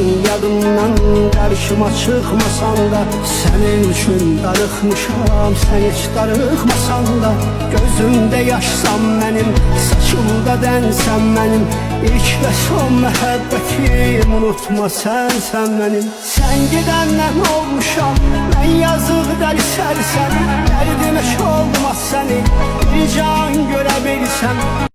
olmasan yadımdan, karşıma çıkmasan da senin üçün darıxmışam, sen hiç darıxmasan da. Gözümdə yaşsam mənim, saçımda dənsən mənim, İlk və son məhəbbətim, unutma sən mənim. Sən gedəndən olmuşam, mən yazıq dəli sərsən, dərdimə olmaz səni, bir can görə bilsəm.